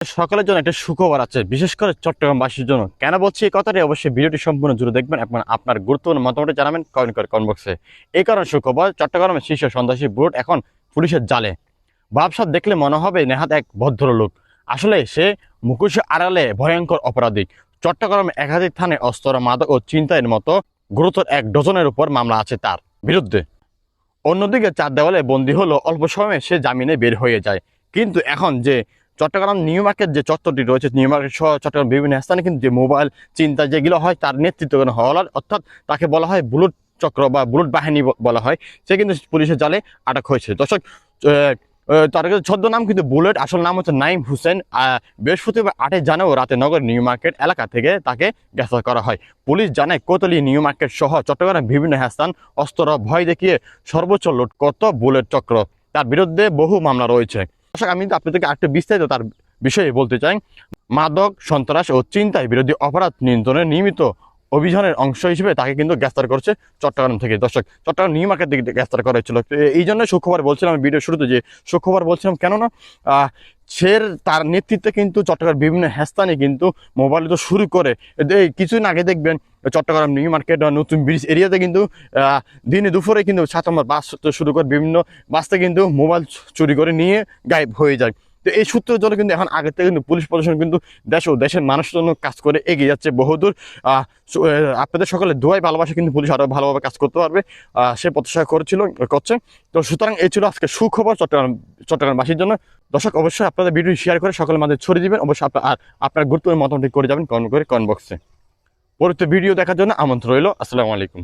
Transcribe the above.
সকলের জন্য একটা সুখবর আছে, বিশেষ করে চট্টগ্রামবাসীর জন্য। কেন বলছি এই কথাটি, অবশ্যই ভিডিওটি সম্পূর্ণ জুড়ে দেখবেন এবং আপনার গুরুত্বপূর্ণ মতামত জানাবেন কমেন্ট করে কমেন্ট বক্সে। এই কারণে সুখবর, চট্টগ্রামের শীর্ষ সন্ত্রাসী বুট এখন পুলিশের জালে। ভাবসাব দেখলে মনে হবে নেহাত এক ভদ্রলোক, আসলে সে মুখোশের আড়ালে ভয়ঙ্কর অপরাধী। চট্টগ্রামে একাধিক থানায় অস্ত্র, মাদক ও ছিনতাইয়ের মতো গুরুতর 1 ডজনের উপর মামলা আছে তার বিরুদ্ধে। অন্যদিকে 4 দেওয়ালে বন্দী হলো, অল্প সময়ে সে জামিনে বের হয়ে যায়। কিন্তু এখন যে চট্টগ্রাম নিউ মার্কেট যে চত্বরটি রয়েছে, নিউ মার্কেট সহ চট্টগ্রাম বিভিন্ন স্থানে কিন্তু যে মোবাইল চিন্তা যেগুলো হয় তার নেতৃত্ব হওয়ার, অর্থাৎ তাকে বলা হয় বুলুট চক্র বা বুলুট বাহিনী বলা হয়, সে কিন্তু পুলিশের জালে আটক হয়েছে। দর্শক, তার ছদ্মনাম কিন্তু বুলেট, আসল নাম হচ্ছে নাইম হোসেন। বৃহস্পতিবার 8 জানুয়ারি রাতে নগর নিউ মার্কেট এলাকা থেকে তাকে গ্রেফতার করা হয়। পুলিশ জানায় কোতোয়ালি নিউ মার্কেট সহ চট্টগ্রামের বিভিন্ন স্থান অস্ত্র ভয় দেখিয়ে সর্বোচ্চ লুট করত বুলেট চক্র। তার বিরুদ্ধে বহু মামলা রয়েছে। দর্শক, আমি আপনাদেরকে আরেকটু বিস্তারিত তার বিষয়ে বলতে চাই। মাদক, সন্ত্রাস ও ছিনতাই বিরোধী অপরাধ নিয়ন্ত্রণে নিয়মিত অভিযানের অংশ হিসেবে তাকে কিন্তু গ্রেফতার করছে চট্টগ্রাম থেকে। দর্শক, চট্টগ্রাম নিউ মার্কেট থেকে গ্রেফতার করা হয়েছিল। এই জন্য সুখবর বলছিলাম ভিডিও শুরুতে, যে সুখবর বলছিলাম কেননা সে তার নেতৃত্বে কিন্তু চট্টগ্রাম বিভিন্ন স্থানে কিন্তু মোবাইল তো শুরু করে। এই কিছুদিন আগে দেখবেন চট্টগ্রাম নিউ মার্কেট নতুন ব্রিজ এরিয়াতে কিন্তু দিনে দুপুরে কিন্তু 7 নম্বর বাস শুরু করে বিভিন্ন বাসতে কিন্তু মোবাইল চুরি করে নিয়ে গায়েব হয়ে যায়। তো এই সূত্রের জন্য কিন্তু এখন আগের থেকে কিন্তু পুলিশ প্রশাসন কিন্তু দেশ ও দেশের মানুষের জন্য কাজ করে এগিয়ে যাচ্ছে বহুদূর। আপনাদের সকলে দোয়াই ভালোবাসা কিন্তু পুলিশ আরও ভালোভাবে কাজ করতে পারবে, সে প্রত্যাশা করছে। তো সুতরাং এই ছিল আজকে সুখবর চট্টগ্রামবাসীর জন্য। দর্শক, অবশ্যই আপনাদের ভিডিও শেয়ার করে সকলের মাঝে ছড়িয়ে দিবেন। অবশ্যই আপনার গুরুত্বপূর্ণ মতামত করে যাবেন কমেন্ট করে কমেন্ট বক্সে। পরবর্তী ভিডিও দেখার জন্য আমন্ত্রণ রইল। আসসালামু আলাইকুম।